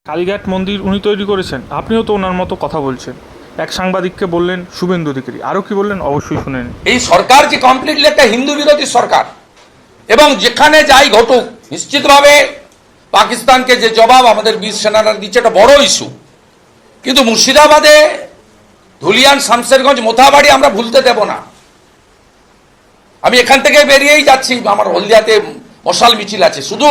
কালীঘাট মন্দির উনি তৈরি করেছেন, আপনিও তো ওনার মতো কথা বলছেন। এক সাংবাদিককে বললেন শুভেন্দু অধিকারী, আরও কি বললেন অবশ্যই শুনে নিন। এই সরকার যে কমপ্লিটলি একটা হিন্দু বিরোধী সরকার, এবং যেখানে যাই ঘটুক নিশ্চিতভাবে পাকিস্তানকে যে জবাব আমাদের বীর সেনারা দিচ্ছে এটা বড় ইস্যু। কিন্তু মুর্শিদাবাদে ধুলিয়ান, শামশেরগঞ্জ, মোথাবাড়ি আমরা ভুলতে দেব না। আমি এখান থেকে বেরিয়েই যাচ্ছি, আমার হলদিয়াতে মশাল মিছিল আছে। শুধু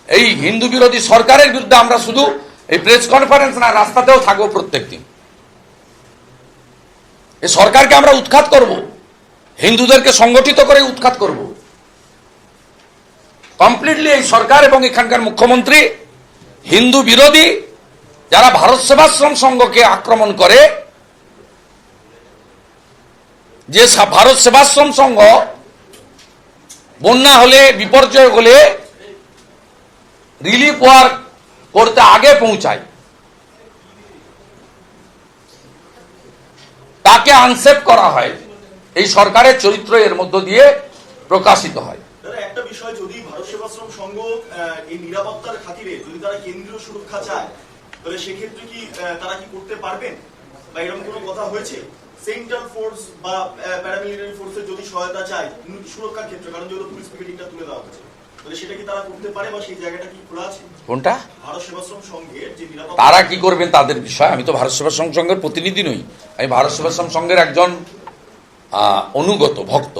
এই হিন্দু বিরোধী সরকারের বিরুদ্ধে আমরা শুধু এই প্রেস কনফারেন্স না, রাস্তাতেও থাকবো প্রত্যেক দিন। এই সরকারকে আমরা উৎখাত করব, হিন্দুদেরকে সংগঠিত করে উৎখাত করব কমপ্লিটলি। এই সরকার এবং এখানকার মুখ্যমন্ত্রী হিন্দু বিরোধী, যারা ভারত সেবাশ্রম সংঘকে আক্রমণ করে, যে ভারত সেবাশ্রম সংঘ বন্যা হলে, বিপর্যয় হলে রিলিফ ওয়ার্ক করতে আগে পৌঁছায়, তাকে আনসেপ করা হয়। এই সরকারের চরিত্র এর মধ্য দিয়ে প্রকাশিত হয়। একটা বিষয়, যদি ভারত সেবাশ্রম সংঘ এই নিরাপত্তার খাতিরে যদি তারা কেন্দ্রীয় সুরক্ষা চায়, তাহলে সেক্ষেত্রে কি তারা কি করতে পারবেন, বা এরকম কোনো কথা হয়েছে? সেন্ট্রাল ফোর্স বা প্যারামিলিটারি ফোর্সের যদি সহায়তা চায় সুরক্ষার ক্ষেত্রে, কারণ যেহেতু পুলিশ পিকেটিংটা তুলে দেওয়া হয়েছে, তাহলে সেটা কি তারা করতে পারে, বা সেই জায়গাটা কি খোলা আছে? কোনটা? ভারত সেবাশ্রম সংঘের যে নিরাপত্তা, তারা কি করবেন তাদের বিষয়। আমি তো ভারত সেবাশ্রম সংঘের প্রতিনিধি নই, আমি ভারত সেবাশ্রম সংঘের একজন অনুগত ভক্ত।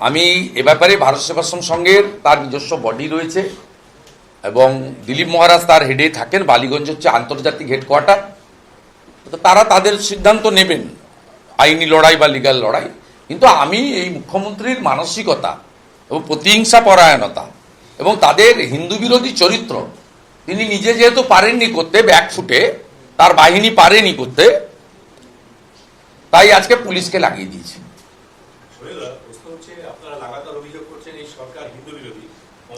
আমি এ ব্যাপারে ভারত সেবাশ্রম সংঘের তার নিজস্ব বডি রয়েছে, এবং দিলীপ মহারাজ তার হেডে থাকেন। বালিগঞ্জ হচ্ছে আন্তর্জাতিক হেডকোয়ার্টার। তো তারা তাদের সিদ্ধান্ত নেবেন, আইনি লড়াই বা লিগ্যাল লড়াই। কিন্তু আমি এই মুখ্যমন্ত্রীর মানসিকতা এবং প্রতিহিংসা পরায়ণতা এবং তাদের হিন্দু বিরোধী চরিত্র, তিনি নিজে যেহেতু পারেননি করতে, ব্যাকফুটে তার বাহিনী পারেনি করতে, তাই আজকে পুলিশকে লাগিয়ে দিয়েছে।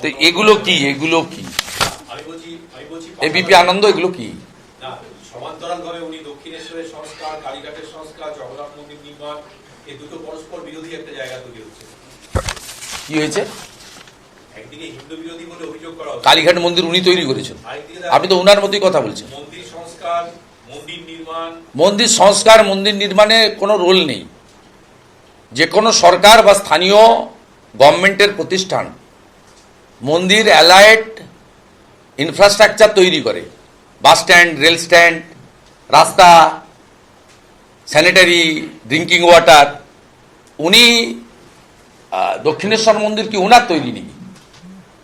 তো এগুলো কি, এগুলো কি এবিপি আনন্দ, এগুলো কি? সমান্তরালভাবে উনি দক্ষিণেশ্বরের সংস্কার, কালীঘাটের সংস্কার, জগন্নাথ মন্দির নির্মাণ, এই দুটো পরস্পর বিরোধী একটা জায়গা তৈরি হচ্ছে। কি হয়েছে? একদিকে হিন্দু বিরোধী বলে অভিযোগ করা হচ্ছে, কালীঘাট মন্দির উনি তৈরি করেছেন, আপনি তো উনার মতোই কথা বলছেন। মন্দির সংস্কার, মন্দির নির্মাণ, মন্দির সংস্কার, মন্দির নির্মাণে কোনো রোল নেই। যে কোনো সরকার বা স্থানীয় গভর্নমেন্টের প্রতিষ্ঠান মন্দির অ্যালায়েড ইনফ্রাস্ট্রাকচার তৈরি করে, বাস স্ট্যান্ড, রেল স্ট্যান্ড, রাস্তা, স্যানিটারি, ড্রিঙ্কিং ওয়াটার। উনি দক্ষিণেশ্বর মন্দির কি উনার তৈরি নেই?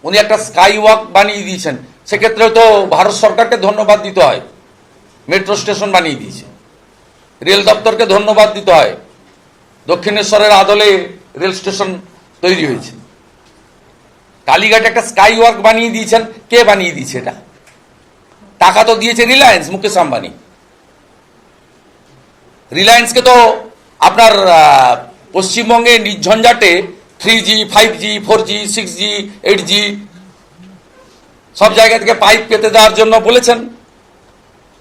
উনি একটা স্কাই ওয়াক বানিয়ে দিয়েছেন, সেক্ষেত্রে তো ভারত সরকারকে ধন্যবাদ দিতে হয়। মেট্রো স্টেশন বানিয়ে দিয়েছে, রেল দপ্তরকে ধন্যবাদ দিতে হয়। দক্ষিণেশ্বরের আদলে রেল স্টেশন তৈরি হয়েছে। কালীঘাটে একটা স্কাই ওয়াক বানিয়ে দিয়েছেন, কে বানিয়ে দিয়েছে এটা? টাকা তো দিয়েছে রিলায়েন্স, মুকেশ আম্বানি। রিলায়েন্সকে তো আপনার পশ্চিমবঙ্গে নির্ঝঞ্ঝাটে 3G, 5G, 4G, 6G, 8G সব জায়গা থেকে পাইপ পেতে দেওয়ার জন্য বলেছেন,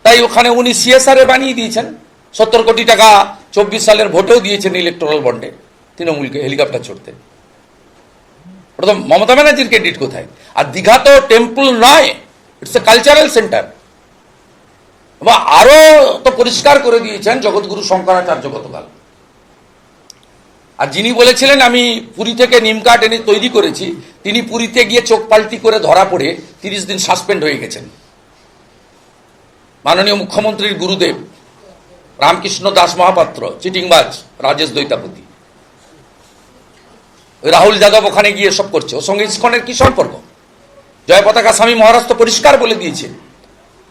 তাই ওখানে উনি CSR বানিয়ে দিয়েছেন। 70 কোটি টাকা 24 সালের ভোটেও দিয়েছেন ইলেকট্রাল বন্ডে তৃণমূলকে হেলিকপ্টার ছড়তে। ওটা তো মমতা ব্যানার্জির ক্রেডিট কোথায়? আর দীঘা তো টেম্পল নয়, ইটস এ কালচারাল সেন্টার। এবং আরো তো পরিষ্কার করে দিয়েছেন জগৎগুরু শঙ্করাচার্য গতকাল। আর যিনি বলেছিলেন আমি পুরী থেকে নিম কাঠ এনে তৈরি করেছি, তিনি পুরীতে গিয়ে চোখ পাল্টি করে ধরা পড়ে 30 দিন সাসপেন্ড হয়ে গেছেন। মাননীয় মুখ্যমন্ত্রীর গুরুদেব রামকৃষ্ণ দাস মহাপাত্র, চিটিংবাজ রাজেশ দৈতাপতি, রাহুল যাদব ওখানে গিয়ে সব করছে। ওর সঙ্গে ইসকনের কি সম্পর্ক? জয় পতাকা স্বামী মহারাজ তো পরিষ্কার বলে দিয়েছে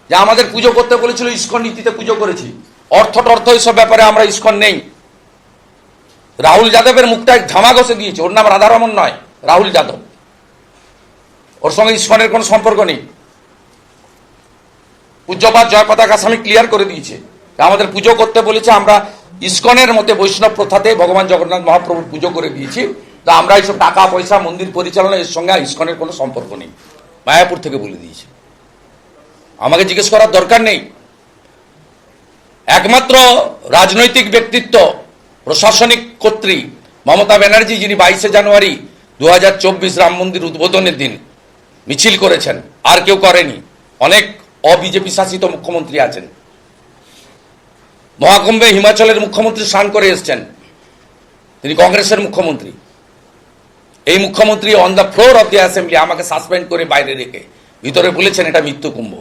যে আমাদের পুজো করতে বলেছিল, ইসকন নীতিতে পুজো করেছি, অর্থ এইসব ব্যাপারে আমরা ইসকন নেই। রাহুল যাদবের মুখটা ধামা ঘষে দিয়েছে, ওর নাম রাধারমন নয়, রাহুল যাদব। ওর সঙ্গে ইসকনের কোনো সম্পর্ক নেই। পূজ্যপাত জয় পতাকা স্বামী ক্লিয়ার করে দিয়েছে আমাদের পুজো করতে বলেছে, আমরা ইসকনের মতে বৈষ্ণব প্রথাতে ভগবান জগন্নাথ মহাপ্রভুর পুজো করে দিয়েছি। তা আমরা এইসব টাকা পয়সা, মন্দির পরিচালনা, এর সঙ্গে ইসকনের কোনো সম্পর্ক নেই। মায়াপুর থেকে বলে দিয়েছে, আমাকে জিজ্ঞেস করার দরকার নেই। একমাত্র রাজনৈতিক ব্যক্তিত্ব, প্রশাসনিক কর্ত্রী মমতা ব্যানার্জি, যিনি 22শে জানুয়ারি 2024 রাম মন্দির উদ্বোধনের দিন মিছিল করেছেন, আর কেউ করেনি। অনেক অবিজেপি শাসিত মুখ্যমন্ত্রী আছেন। মহাকুম্ভে হিমাচলের মুখ্যমন্ত্রী স্নান করে এসছেন, তিনি কংগ্রেসের মুখ্যমন্ত্রী। এই মুখ্যমন্ত্রী on the floor of the assembly আমাকে সাসপেন্ড করে বাইরে রেখে ভিতরে বলেছেন এটা মৃত্যু কুম্ভ।